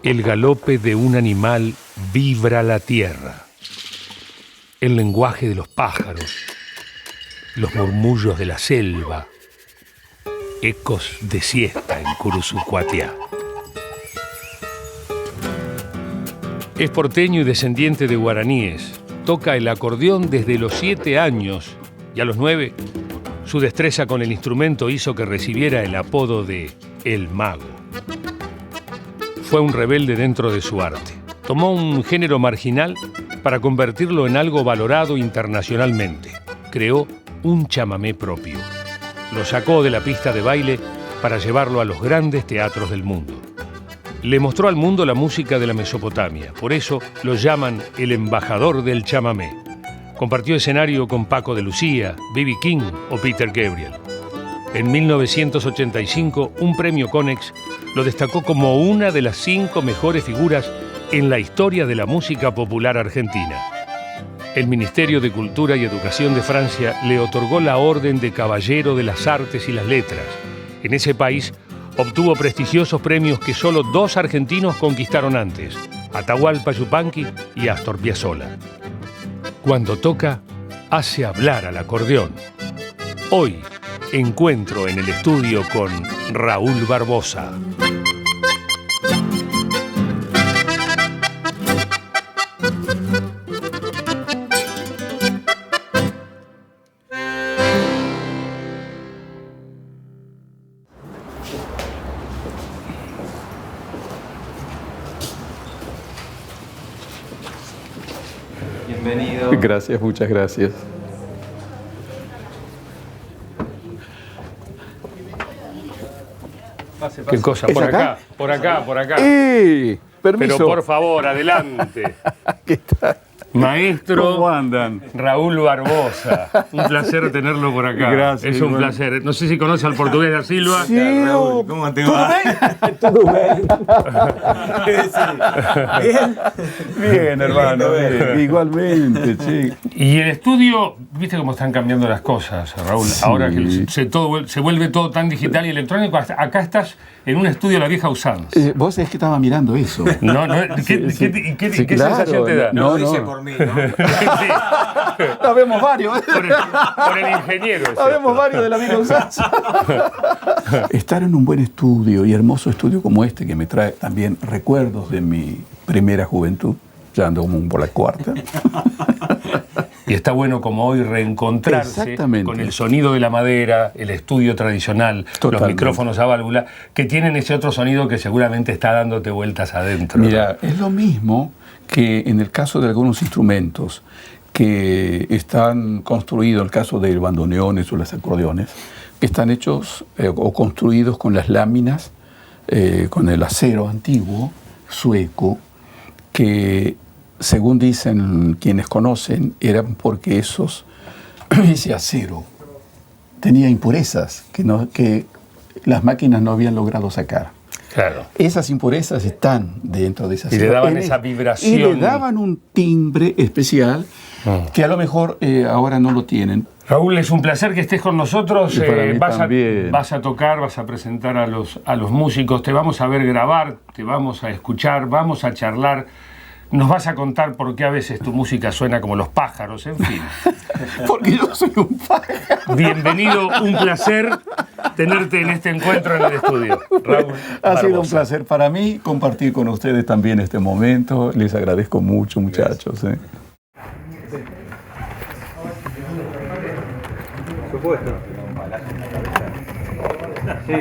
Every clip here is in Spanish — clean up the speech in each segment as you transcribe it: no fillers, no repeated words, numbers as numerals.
El galope de un animal vibra la tierra. El lenguaje de los pájaros, los murmullos de la selva, ecos de siesta en Curuzucuatiá. Es porteño y descendiente de guaraníes. Toca el acordeón desde los 7 años y a los 9 su destreza con el instrumento hizo que recibiera el apodo de El Mago. Fue un rebelde dentro de su arte. Tomó un género marginal para convertirlo en algo valorado internacionalmente. Creó un chamamé propio. Lo sacó de la pista de baile para llevarlo a los grandes teatros del mundo. Le mostró al mundo la música de la Mesopotamia. Por eso lo llaman el embajador del chamamé. Compartió escenario con Paco de Lucía, B.B. King o Peter Gabriel. En 1985, un premio Konex lo destacó como una de las 5 mejores figuras en la historia de la música popular argentina. El Ministerio de Cultura y Educación de Francia le otorgó la Orden de Caballero de las Artes y las Letras. En ese país obtuvo prestigiosos premios que solo 2 argentinos conquistaron antes, Atahualpa Yupanqui y Astor Piazzolla. Cuando toca, hace hablar al acordeón. Hoy, encuentro en el estudio con Raúl Barbosa. Bienvenido. Gracias, muchas gracias. Pase. ¿Qué cosa? Por acá, por acá, por acá. Permiso. Pero por favor, adelante. ¿Qué tal? Maestro ¿Cómo andan? Raúl Barbosa. Un placer tenerlo por acá. Gracias. Es un placer. No sé si conoce al portugués da Silva. Sí, Raúl, ¿cómo te va? ¿Todo bien? ¿Bien? Bien, hermano. Bien. Igualmente, sí. Y el estudio, viste cómo están cambiando las cosas, Raúl. Sí. Ahora que se vuelve todo tan digital y electrónico, acá estás en un estudio de la vieja usanza. Vos es que estaba mirando eso. No, ¿qué Sí, qué claro. sensación te da? No, dice por mí, ¿no? Sí, Habemos varios. por el ingeniero. es Habemos esto. varios de la misma usanza. Estar en un buen estudio y hermoso estudio como este, que me trae también recuerdos de mi primera juventud, ya ando como por la cuarta. Y está bueno como hoy reencontrarse Exactamente. con el sonido de la madera, el estudio tradicional, los Totalmente. micrófonos a válvula, que tienen ese otro sonido que seguramente está dándote vueltas adentro. Mira, es lo mismo que en el caso de algunos instrumentos que están construidos, en el caso de bandoneones o los acordeones, que están hechos o construidos con las láminas, con el acero antiguo, sueco, que según dicen quienes conocen, eran porque ese acero tenía impurezas que las máquinas no habían logrado sacar. Claro. Esas impurezas están dentro de esa Y le daban esa vibración. Y le daban un timbre especial que a lo mejor ahora no lo tienen. Raúl, es un placer que estés con nosotros. Y para mí también. Vas a tocar, vas a presentar a los músicos, te vamos a ver grabar, te vamos a escuchar, vamos a charlar. Nos vas a contar por qué a veces tu música suena como los pájaros, en fin. Porque yo soy un pájaro. Bienvenido, un placer tenerte en este encuentro en el estudio. Raúl Ha sido un Barbosa. placer para mí compartir con ustedes también este momento. Les agradezco mucho, muchachos. Por supuesto. Sí.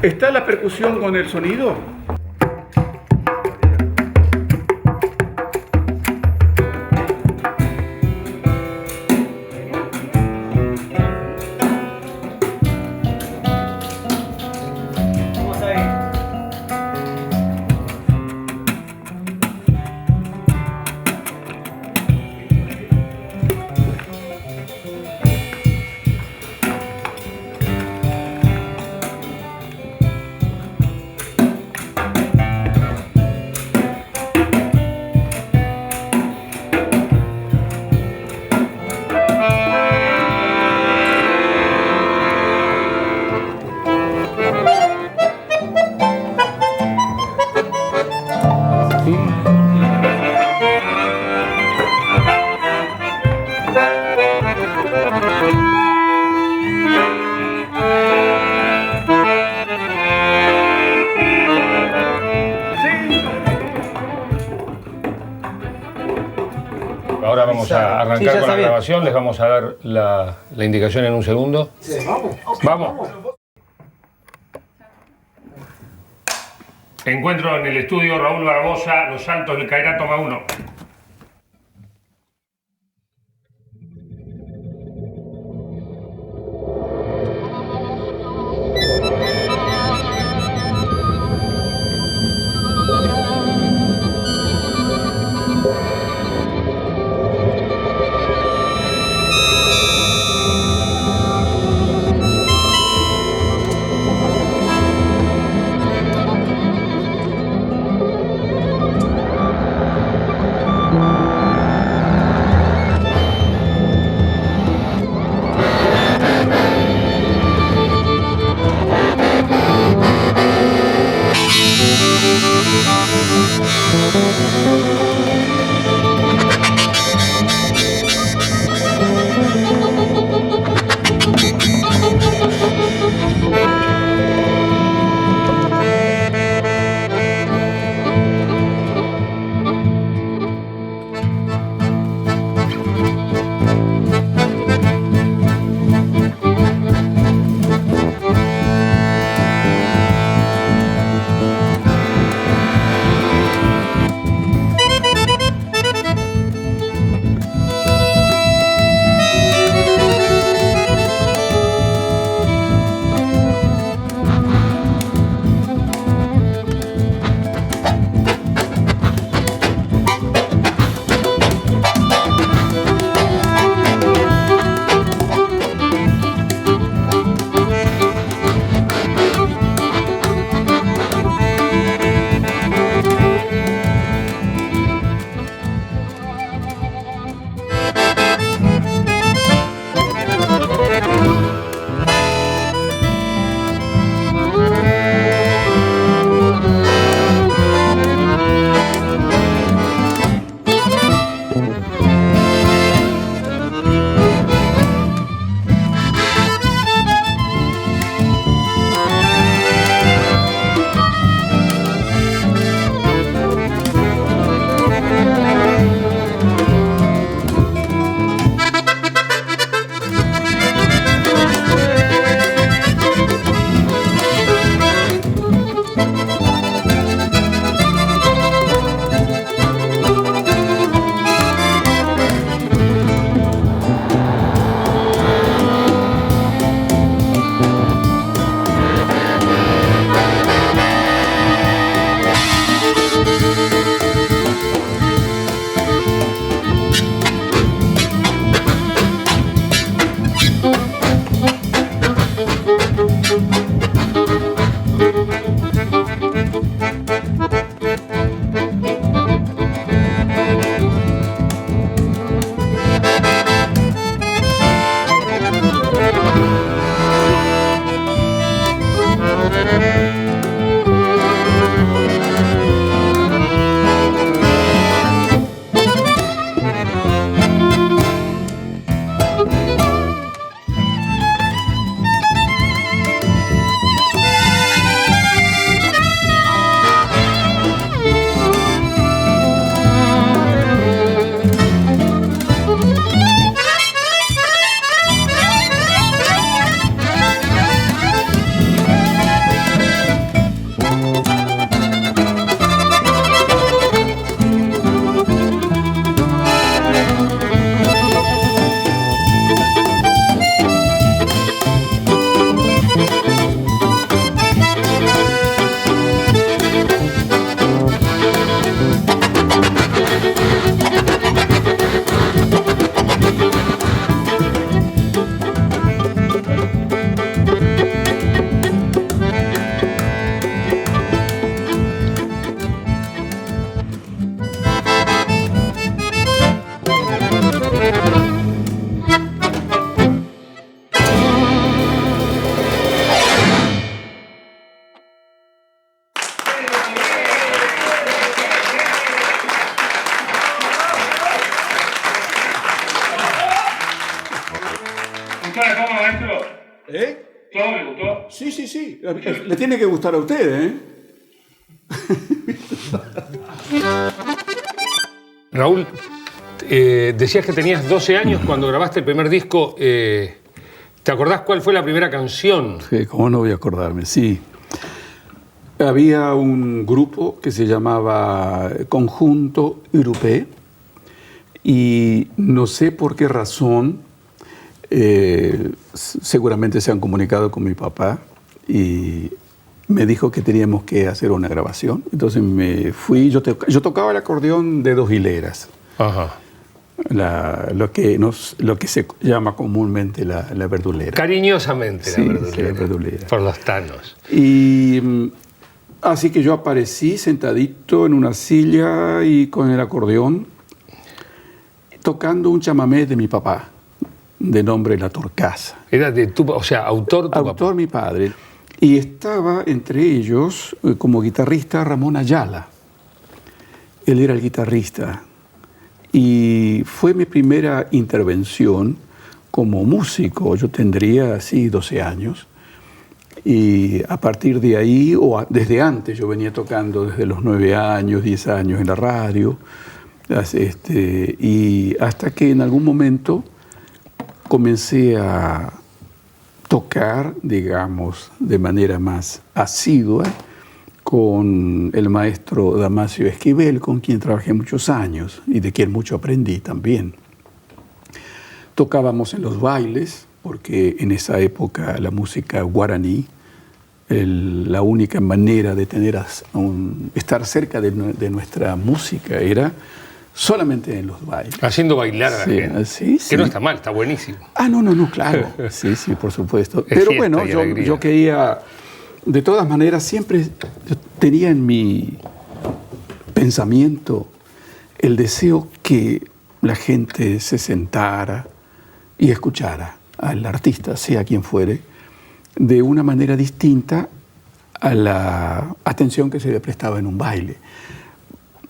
¿Está la percusión con el sonido? Vamos ahí. vamos a arrancar Sí, ya con está la bien. grabación. Les vamos a dar la indicación en un segundo. Sí, vamos. Vamos. Encuentro en el estudio Raúl Barbosa, Los Saltos del Cairá, toma 1. ¿Todo le gustó? Sí, sí, sí. Le tiene que gustar a usted, ¿eh? Raúl, Decías que tenías 12 años cuando grabaste el primer disco. ¿Te acordás cuál fue la primera canción? Sí, ¿cómo no voy a acordarme? Sí. Había un grupo que se llamaba Conjunto Europeo y no sé por qué razón, seguramente se han comunicado con mi papá y me dijo que teníamos que hacer una grabación. Entonces me fui, yo tocaba el acordeón de 2 hileras. Ajá. Lo que se llama comúnmente la verdulera. Cariñosamente Sí, la verdulera. sí, la verdulera. Por los tanos. Y así que yo aparecí sentadito en una silla y con el acordeón, tocando un chamamé de mi papá, de nombre La Torcaza. Era de tu, o sea, autor tu Autor papá. mi padre. Y estaba entre ellos, como guitarrista, Ramón Ayala. Él era el guitarrista. Y fue mi primera intervención como músico. Yo tendría así 12 años. Y a partir de ahí, o desde antes, yo venía tocando desde los 9 años, 10 años en la radio. Y hasta que en algún momento comencé a tocar, digamos, de manera más asidua con el maestro Damasio Esquivel, con quien trabajé muchos años y de quien mucho aprendí también. Tocábamos en los bailes, porque en esa época la música guaraní, la única manera de estar cerca de nuestra música era solamente en los bailes. Haciendo bailar a la gente. Sí. Que no está mal, está buenísimo. No, claro. Sí, por supuesto. Es Pero fiesta bueno, y alegría. yo quería, de todas maneras, siempre yo tenía en mi pensamiento el deseo que la gente se sentara y escuchara al artista, sea quien fuere, de una manera distinta a la atención que se le prestaba en un baile.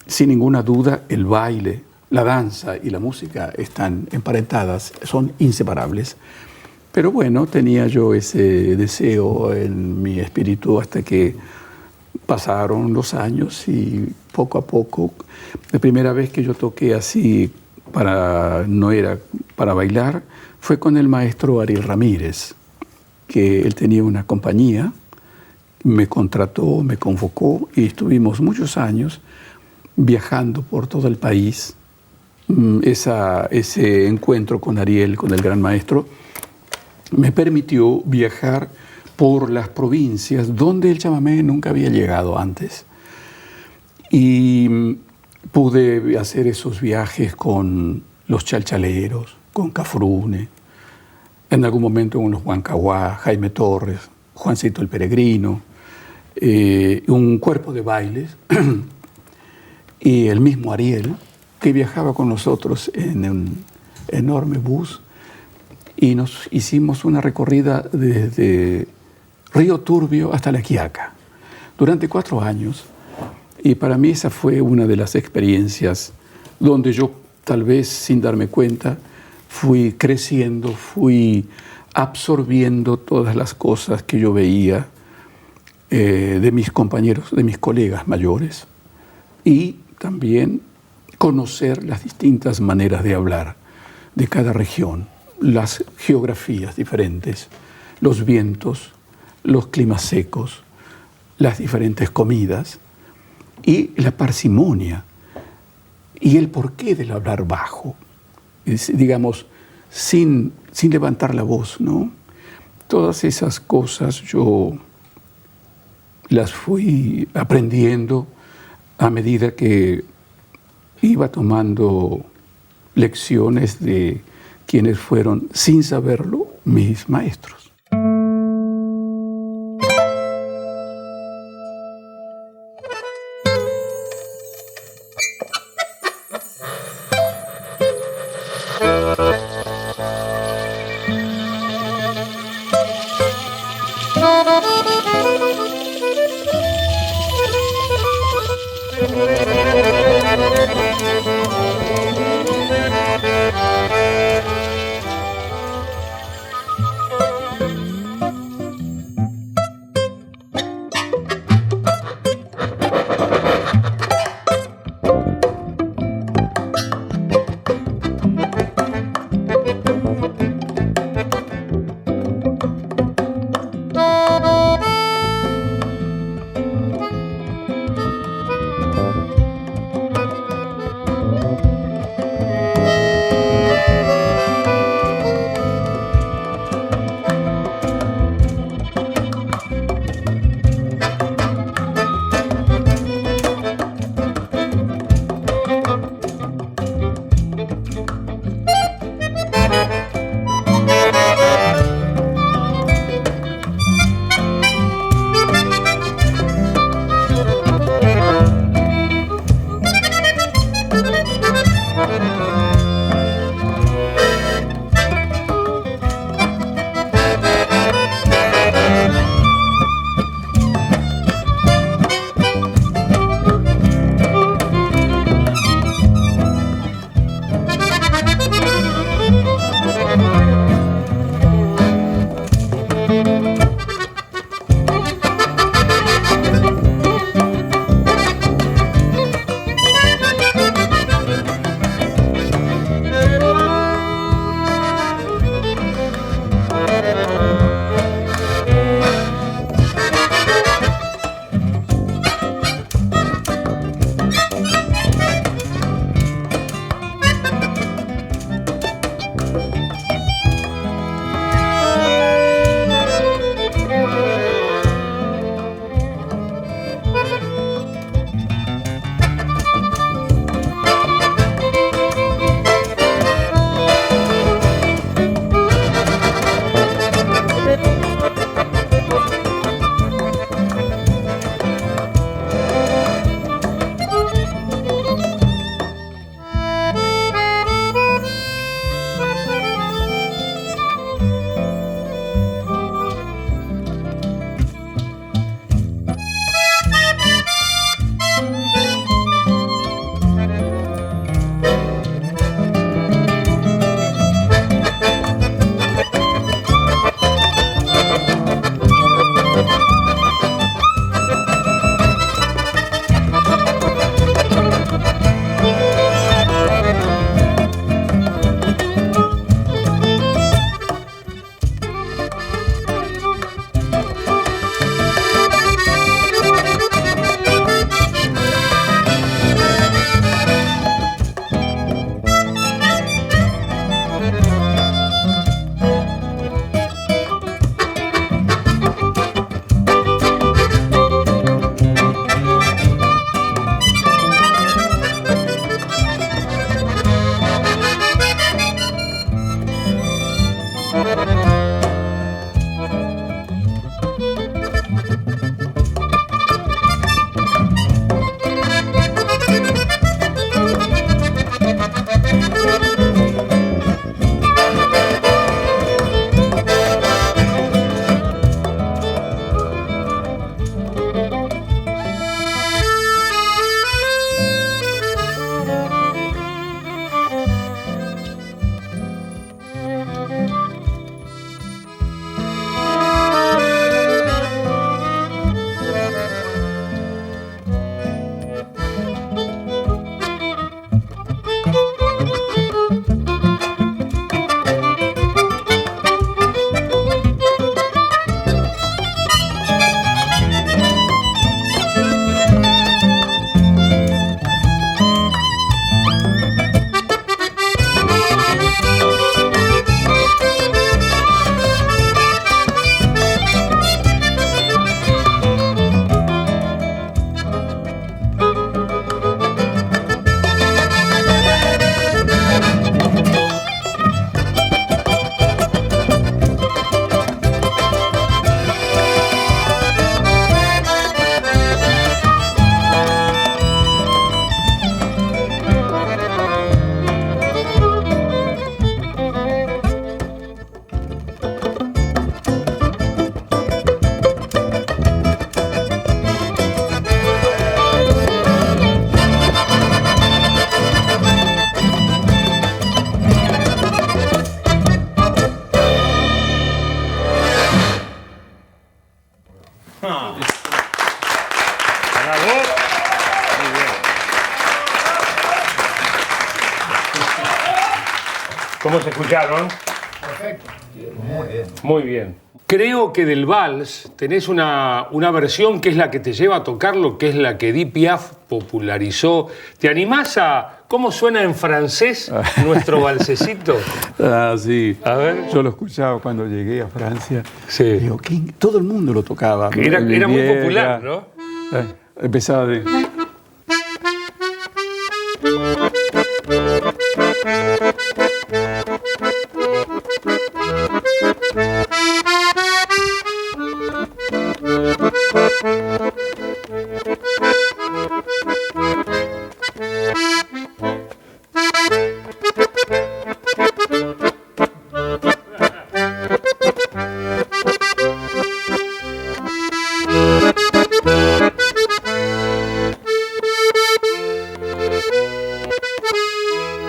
Sin ninguna duda, el baile, la danza y la música están emparentadas, son inseparables. Pero bueno, tenía yo ese deseo en mi espíritu hasta que pasaron los años y poco a poco, la primera vez que yo toqué así, no era para bailar, fue con el maestro Ariel Ramírez, que él tenía una compañía, me contrató, me convocó y estuvimos muchos años viajando por todo el país. Ese encuentro con Ariel, con el gran maestro, me permitió viajar por las provincias donde el chamamé nunca había llegado antes. Y pude hacer esos viajes con los chalchaleros, con Cafrune, en algún momento con los Huancahuá, Jaime Torres, Juancito el Peregrino, un cuerpo de bailes, y el mismo Ariel, que viajaba con nosotros en un enorme bus, y nos hicimos una recorrida desde Río Turbio hasta La Quiaca, durante 4 años. Y para mí esa fue una de las experiencias donde yo, tal vez sin darme cuenta, fui creciendo, fui absorbiendo todas las cosas que yo veía de mis compañeros, de mis colegas mayores, y también conocer las distintas maneras de hablar de cada región, las geografías diferentes, los vientos, los climas secos, las diferentes comidas y la parsimonia y el porqué del hablar bajo, digamos, sin levantar la voz, ¿no? Todas esas cosas yo las fui aprendiendo a medida que iba tomando lecciones de quienes fueron, sin saberlo, mis maestros. Bravo. Muy bien. ¿Cómo se escucharon? Perfecto. Muy bien. Muy bien. Creo que del vals tenés una versión que es la que te lleva a tocarlo, que es la que Edith Piaf popularizó. ¿Te animás a cómo suena en francés nuestro valsecito? Ah, sí. A ver. Yo lo escuchaba cuando llegué a Francia. Sí. Digo, todo el mundo lo tocaba. Era muy Viera. popular, ¿no? Empezaba de...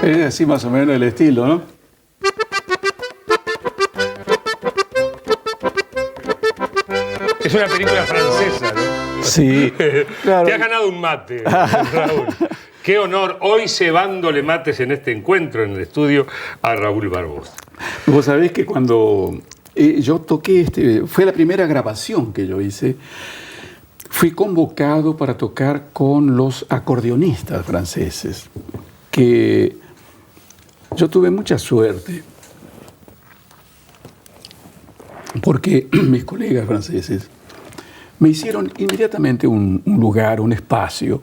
Es así más o menos el estilo, ¿no? Es una película francesa, ¿no? Sí, claro. Te has ganado un mate, Raúl. Qué honor hoy cebándole mates en este encuentro en el estudio a Raúl Barbosa. Vos sabés que cuando yo toqué, fue la primera grabación que yo hice, fui convocado para tocar con los acordeonistas franceses, que yo tuve mucha suerte, porque mis colegas franceses me hicieron inmediatamente un lugar, un espacio.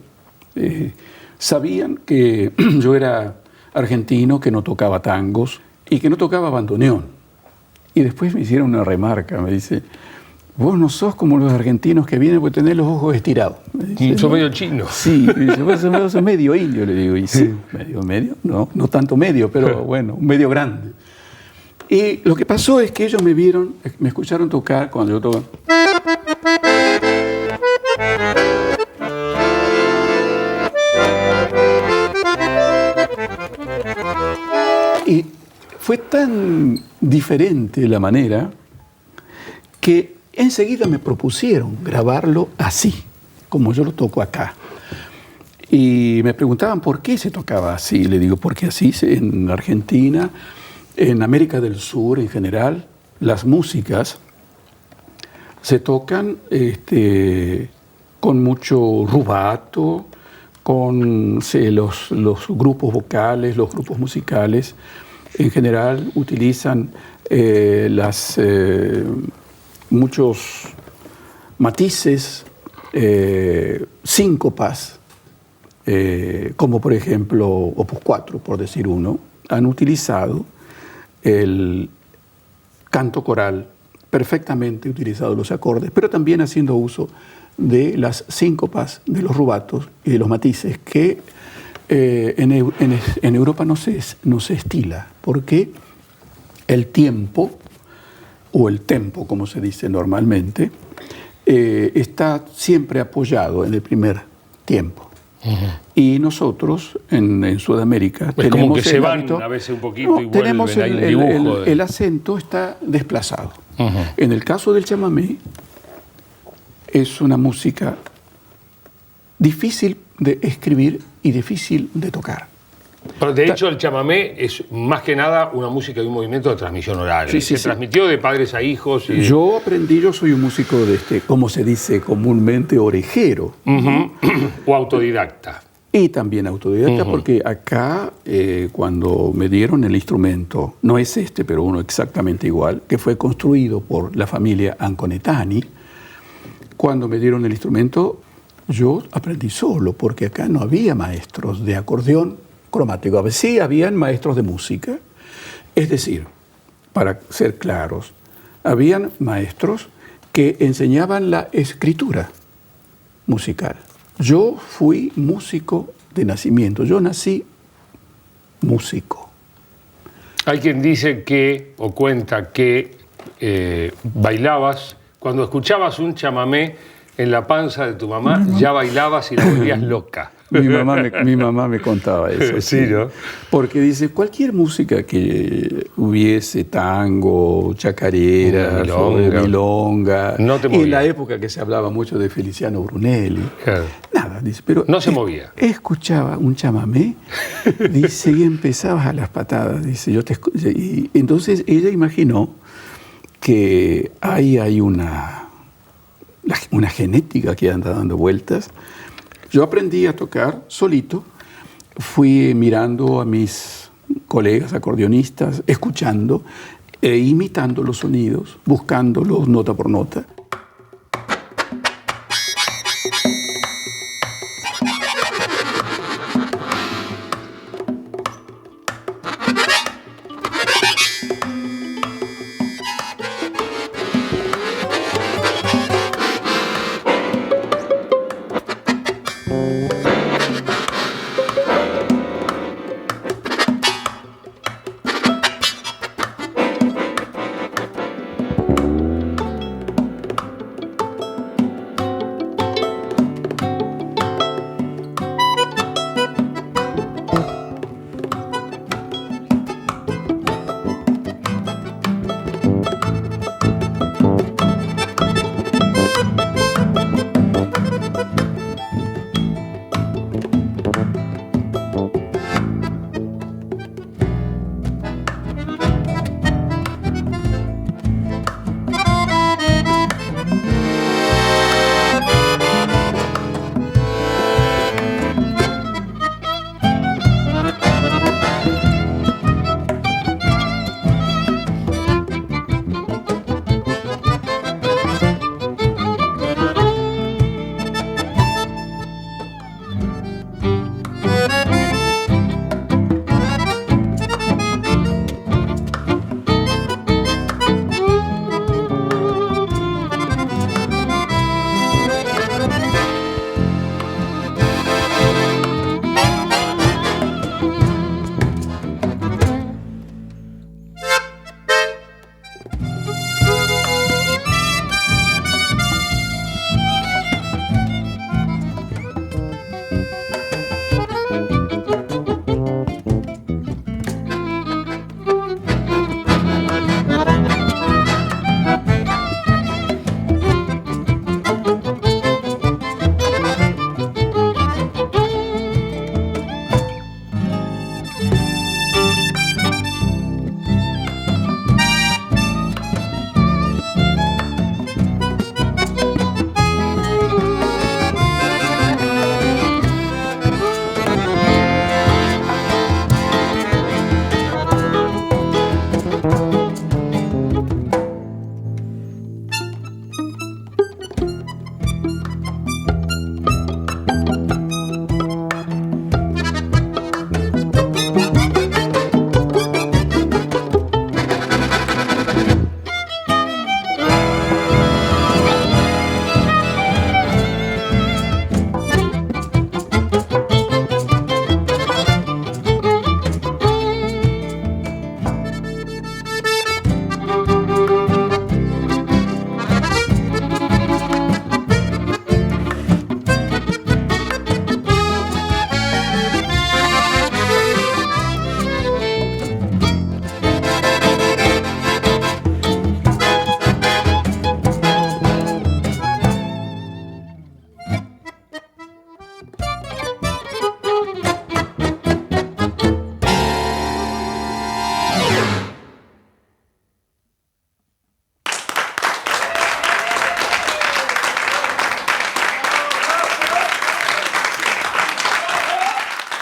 Sabían que yo era argentino, que no tocaba tangos y que no tocaba bandoneón. Y después me hicieron una remarca, me dice, vos no sos como los argentinos que vienen por tener los ojos estirados. Sos medio chino. Sí, me dice, vos sos medio indio, le digo. Y sí, medio, no tanto medio, pero bueno, medio grande. Y lo que pasó es que ellos me vieron, me escucharon tocar cuando yo tocaba. Y fue tan diferente la manera que enseguida me propusieron grabarlo así, como yo lo toco acá. Y me preguntaban por qué se tocaba así. Le digo, porque así en Argentina, en América del Sur en general, las músicas se tocan con mucho rubato, con los grupos vocales, los grupos musicales. En general utilizan muchos matices, síncopas, como por ejemplo Opus 4, por decir uno, han utilizado el canto coral, perfectamente utilizado los acordes, pero también haciendo uso de las síncopas, de los rubatos y de los matices que en Europa no se estila, porque el tiempo, o el tempo, como se dice normalmente, está siempre apoyado en el primer tiempo. Y nosotros, en Sudamérica, es como que se van hábito, a veces un poquito y vuelven. Tenemos Hay un dibujo el acento está desplazado. En el caso del chamamé, es una música difícil de escribir y difícil de tocar. Pero de hecho el chamamé es más que nada una música y un movimiento de transmisión oral. Sí, se transmitió de padres a hijos. Y... Yo soy un músico como se dice comúnmente, orejero. O autodidacta. Y también autodidacta, porque acá cuando me dieron el instrumento, no es pero uno exactamente igual, que fue construido por la familia Anconetani, cuando me dieron el instrumento, yo aprendí solo, porque acá no había maestros de acordeón cromático. A veces sí habían maestros de música. Es decir, para ser claros, habían maestros que enseñaban la escritura musical. Yo fui músico de nacimiento. Yo nací músico. Hay quien dice que, o cuenta que bailabas, cuando escuchabas un chamamé en la panza de tu mamá, ya bailabas y la volvías loca. Mi mamá me contaba eso. Sí, ¿no? Porque dice, cualquier música que hubiese, tango, chacareras, milonga, no te y en movía. la época que se hablaba mucho de Feliciano Brunelli, Claro. nada, dice, pero No se movía. escuchaba un chamamé, dice, y empezabas a las patadas, dice, y entonces ella imaginó que ahí hay una genética que anda dando vueltas. Yo aprendí a tocar solito, fui mirando a mis colegas acordeonistas, escuchando e imitando los sonidos, buscándolos nota por nota.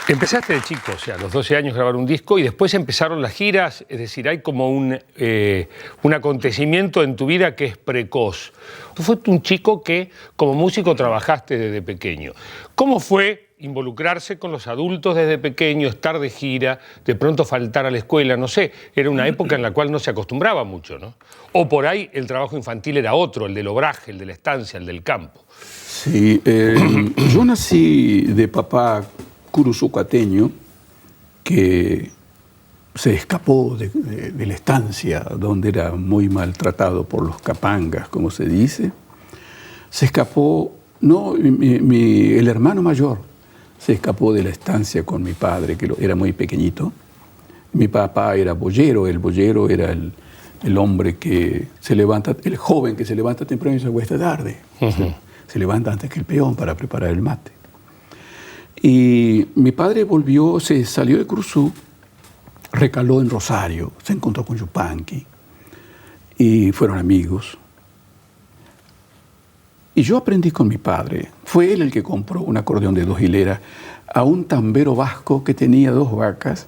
Empezaste de chico, o sea, a los 12 años grabar un disco y después empezaron las giras, es decir, hay como un acontecimiento en tu vida que es precoz. Tú fuiste un chico que como músico trabajaste desde pequeño. ¿Cómo fue involucrarse con los adultos desde pequeño, estar de gira, de pronto faltar a la escuela? No sé, era una época en la cual no se acostumbraba mucho, ¿no? O por ahí el trabajo infantil era otro, el del obraje, el de la estancia, el del campo. Sí, yo nací de papá curuzucateño que se escapó de la estancia donde era muy maltratado por los capangas, como se dice. Se escapó, no, el hermano mayor se escapó de la estancia con mi padre, que era muy pequeñito. Mi papá era boyero, el boyero era el hombre que se levanta, el joven que se levanta temprano y se acuesta tarde. Se levanta antes que el peón para preparar el mate. Y mi padre volvió, se salió de Cruzú, recaló en Rosario, se encontró con Yupanqui y fueron amigos. Y yo aprendí con mi padre. Fue él el que compró un acordeón de 2 hileras a un tambero vasco que tenía 2 vacas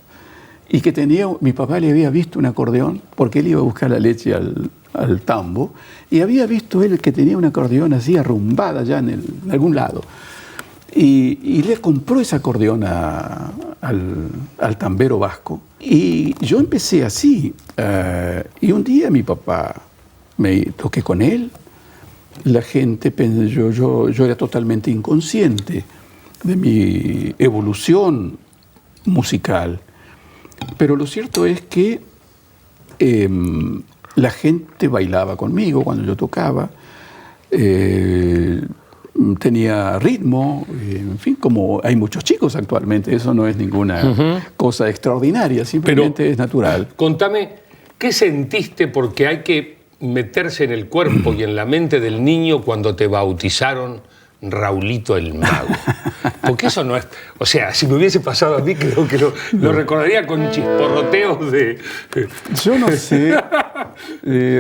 y que tenía, mi papá le había visto un acordeón porque él iba a buscar la leche al tambo y había visto él que tenía un acordeón así arrumbada ya en algún lado. Y le compró ese acordeón al tambero vasco. Y yo empecé así. Y un día mi papá, me toqué con él. La gente, yo era totalmente inconsciente de mi evolución musical. Pero lo cierto es que la gente bailaba conmigo cuando yo tocaba. Tenía ritmo, en fin, como hay muchos chicos actualmente, eso no es ninguna cosa extraordinaria, simplemente es natural. Contame, ¿qué sentiste? Porque hay que meterse en el cuerpo y en la mente del niño cuando te bautizaron Raulito el Mago. Porque eso no es... O sea, si me hubiese pasado a mí, creo que lo recordaría con chisporroteos de... Yo no sé.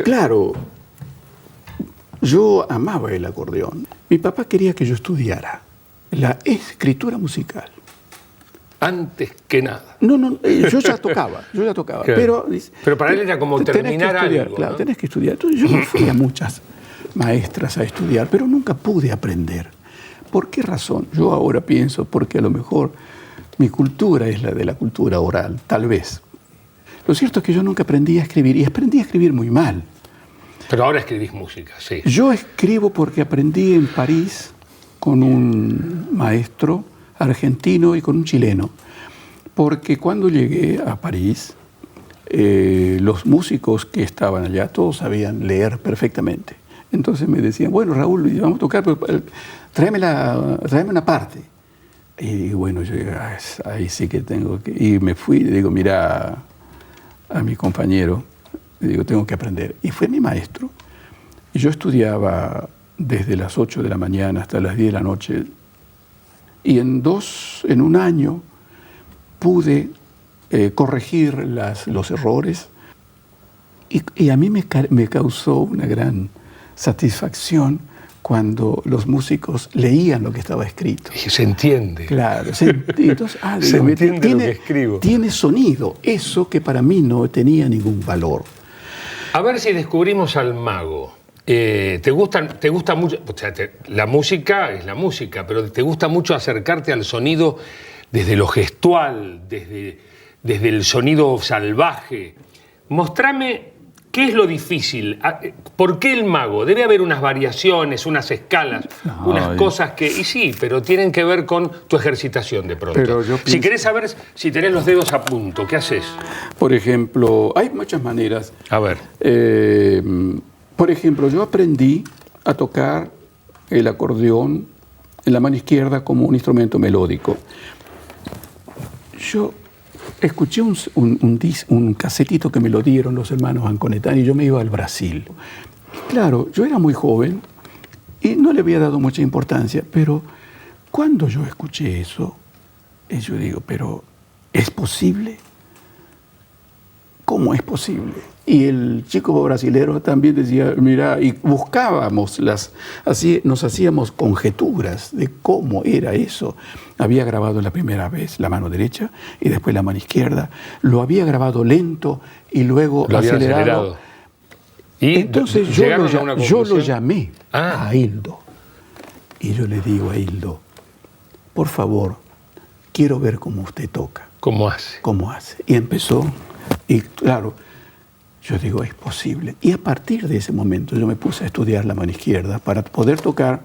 Claro, yo amaba el acordeón. Mi papá quería que yo estudiara la escritura musical. Antes que nada. No, yo ya tocaba. Claro. Pero para él era como terminar algo. Claro, ¿no? tenés que estudiar. Entonces yo fui a muchas maestras a estudiar, pero nunca pude aprender. ¿Por qué razón? Yo ahora pienso porque a lo mejor mi cultura es la de la cultura oral, tal vez. Lo cierto es que yo nunca aprendí a escribir, y aprendí a escribir muy mal. Pero ahora escribís música, sí. Yo escribo porque aprendí en París con un maestro argentino y con un chileno. Porque cuando llegué a París, los músicos que estaban allá todos sabían leer perfectamente. Entonces me decían, bueno, Raúl, vamos a tocar, pero tráeme una parte. Y bueno, yo ahí sí que tengo que... Y me fui y le digo, mira a mi compañero, le digo, tengo que aprender. Y fue mi maestro. Y yo estudiaba desde las 8 de la mañana hasta las 10 de la noche. Y en un año pude corregir los errores. Y a mí me causó una gran satisfacción cuando los músicos leían lo que estaba escrito. Y se entiende. Claro. Entonces, se entiende lo que escribo. Tiene sonido, eso que para mí no tenía ningún valor. A ver si descubrimos al mago. ¿Te gusta mucho? O sea, la música es la música, pero ¿te gusta mucho acercarte al sonido desde lo gestual, desde el sonido salvaje? Mostrame qué es lo difícil. ¿Por qué el mago? Debe haber unas variaciones, unas escalas, unas cosas que... Y sí, pero tienen que ver con tu ejercitación de pronto. Pero yo pienso... Si querés saber si tenés los dedos a punto, ¿qué haces? Por ejemplo, hay muchas maneras. A ver. Por ejemplo, yo aprendí a tocar el acordeón en la mano izquierda como un instrumento melódico. Yo escuché un casetito que me lo dieron los hermanos Anconetani y yo me iba al Brasil. Y claro, yo era muy joven y no le había dado mucha importancia, pero cuando yo escuché eso, yo digo, pero ¿es posible? ¿Cómo es posible? Y el chico brasilero también decía, mira, y buscábamos así nos hacíamos conjeturas de cómo era eso. Había grabado la primera vez la mano derecha y después la mano izquierda. Lo había grabado lento y luego acelerado. Y entonces yo lo llamé a Hildo. Y yo le digo a Hildo, por favor, quiero ver cómo usted toca. ¿Cómo hace? ¿Cómo hace? Y empezó, y claro, yo digo, es posible. Y a partir de ese momento yo me puse a estudiar la mano izquierda para poder tocar.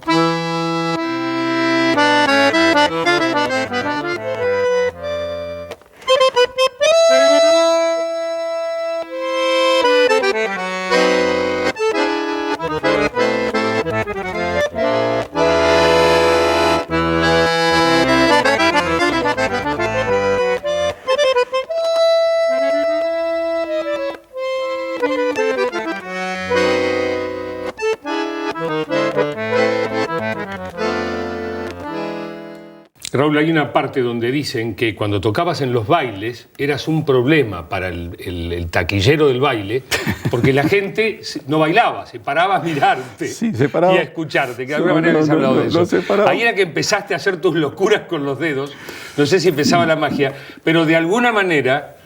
Raúl, hay una parte donde dicen que cuando tocabas en los bailes eras un problema para el taquillero del baile, porque la gente no bailaba, se paraba a mirarte Sí, se paraba. y a escucharte, que de alguna manera has hablado de eso. Ahí era que empezaste a hacer tus locuras con los dedos, no sé si empezaba la magia, pero de alguna manera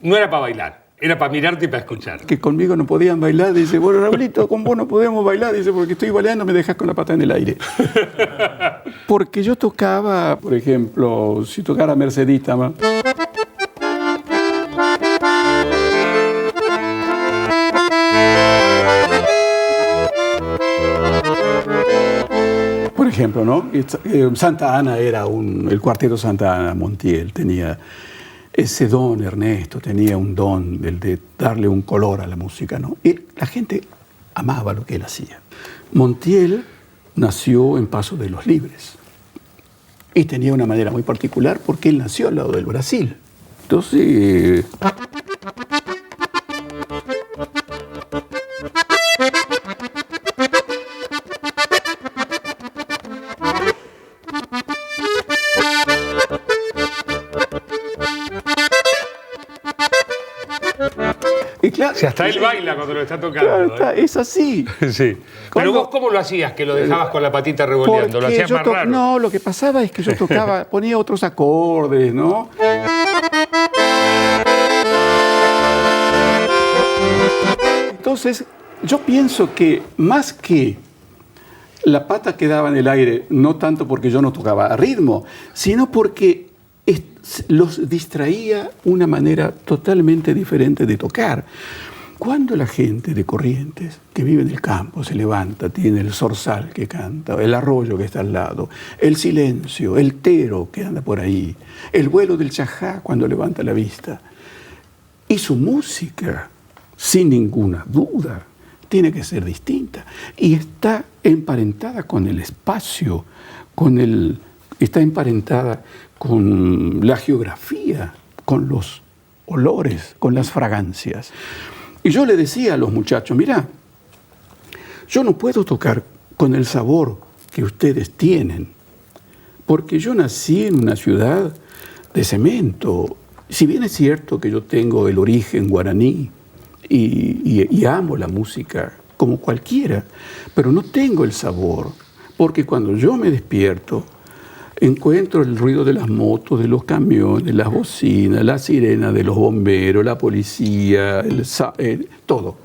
no era para bailar. Era para mirarte y para escuchar. Que conmigo no podían bailar, dice, bueno, Raulito, con vos no podemos bailar, dice, porque estoy bailando, me dejas con la pata en el aire. Porque yo tocaba, por ejemplo, si tocara Mercedita, ¿no? Por ejemplo, ¿no? Santa Ana era el cuarteto Santa Ana, Montiel, tenía ese don, Ernesto, tenía un don, el de darle un color a la música, ¿no? Y la gente amaba lo que él hacía. Montiel nació en Paso de los Libres y tenía una manera muy particular porque él nació al lado del Brasil. Entonces... Y claro, O sea, hasta él baila cuando lo está tocando. claro, es así. Sí. Pero vos, ¿cómo lo hacías? Que lo dejabas con la patita revoleando. ¿Lo Porque hacías yo más raro? No, lo que pasaba es que yo tocaba, ponía otros acordes, ¿no? Entonces, yo pienso que más que la pata quedaba en el aire, no tanto porque yo no tocaba a ritmo, sino porque los distraía una manera totalmente diferente de tocar. Cuando la gente de Corrientes, que vive en el campo, se levanta, tiene el zorzal que canta, el arroyo que está al lado, el silencio, el tero que anda por ahí, el vuelo del chajá cuando levanta la vista, y su música, sin ninguna duda, tiene que ser distinta. Y está emparentada con el espacio, está emparentada con la geografía, con los olores, con las fragancias. Y yo le decía a los muchachos, mirá, yo no puedo tocar con el sabor que ustedes tienen, porque yo nací en una ciudad de cemento. Si bien es cierto que yo tengo el origen guaraní y amo la música como cualquiera, pero no tengo el sabor, porque cuando yo me despierto, encuentro el ruido de las motos, de los camiones, las bocinas, la sirena de los bomberos, la policía, todo.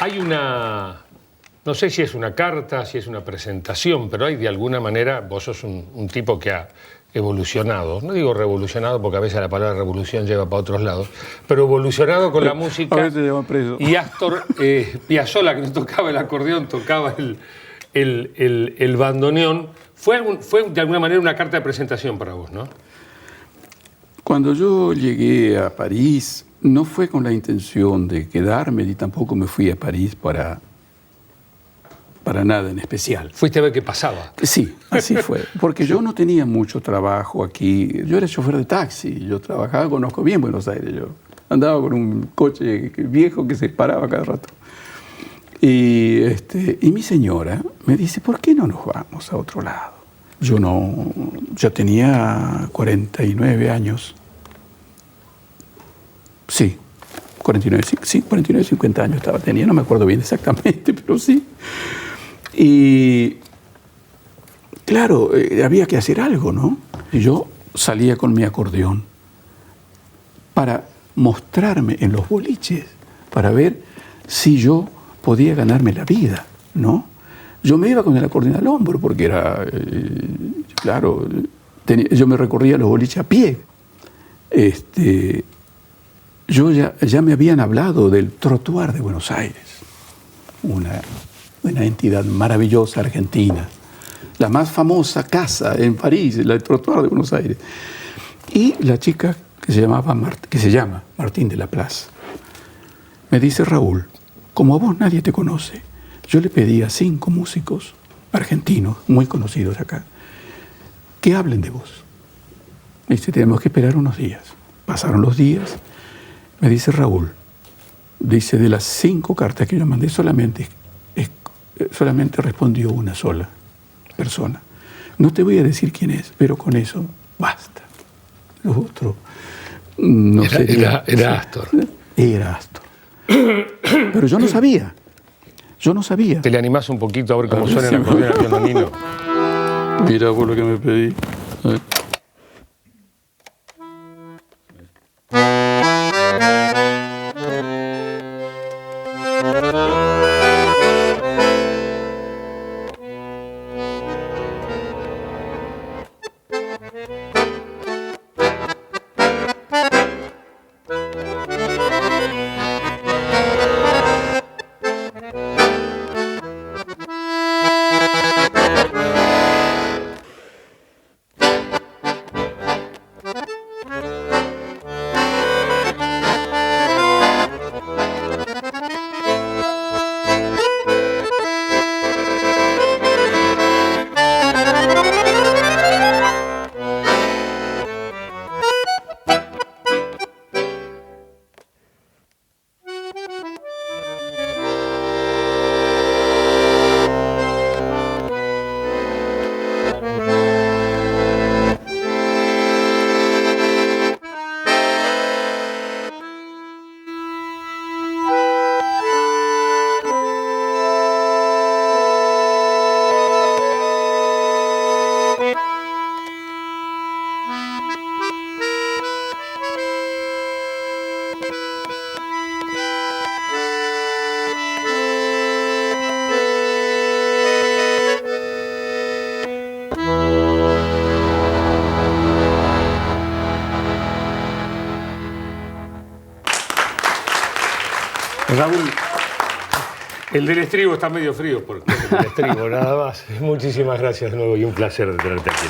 Hay una, no sé si es una carta, si es una presentación, pero hay de alguna manera, vos sos un tipo que ha evolucionado, no digo revolucionado porque a veces la palabra revolución lleva para otros lados, pero evolucionado con la música. A veces lleva preso. Y Astor Piazzolla, que no tocaba el acordeón, tocaba el bandoneón. Fue de alguna manera una carta de presentación para vos, ¿no? Cuando yo llegué a París, no fue con la intención de quedarme, ni tampoco me fui a París para nada en especial. Fuiste a ver qué pasaba. Sí, así fue. Porque yo no tenía mucho trabajo aquí. Yo era chofer de taxi, yo trabajaba, conozco bien Buenos Aires. Yo andaba con un coche viejo que se paraba cada rato. Y mi señora me dice, ¿por qué no nos vamos a otro lado? Ya tenía 49 años. Sí, 49, 50 años tenía, no me acuerdo bien exactamente, pero sí. Y claro, había que hacer algo, ¿no? Y yo salía con mi acordeón para mostrarme en los boliches, para ver si yo podía ganarme la vida, ¿no? Yo me iba con el acordeón al hombro porque era, claro, yo me recorría los boliches a pie. Yo ya me habían hablado del Trottoir de Buenos Aires, una entidad maravillosa argentina, la más famosa casa en París, el Trottoir de Buenos Aires. Y la chica que se llama Martín de la Plaza me dice, Raúl, como a vos nadie te conoce, yo le pedí a 5 músicos argentinos muy conocidos acá que hablen de vos. Me dice, tenemos que esperar unos días. Pasaron los días. Me dice, Raúl, dice, de las 5 cartas que yo mandé, solamente respondió una sola persona. No te voy a decir quién es, pero con eso basta. Lo otro no sería... Era Astor. Era Astor. Pero yo no sabía. ¿Te le animás un poquito a ver cómo suena el acordeón al piano Nino? Mira por lo que me pedí. Raúl, el del estribo está medio frío, porque el estribo nada más. Muchísimas gracias de nuevo y un placer de tenerte aquí.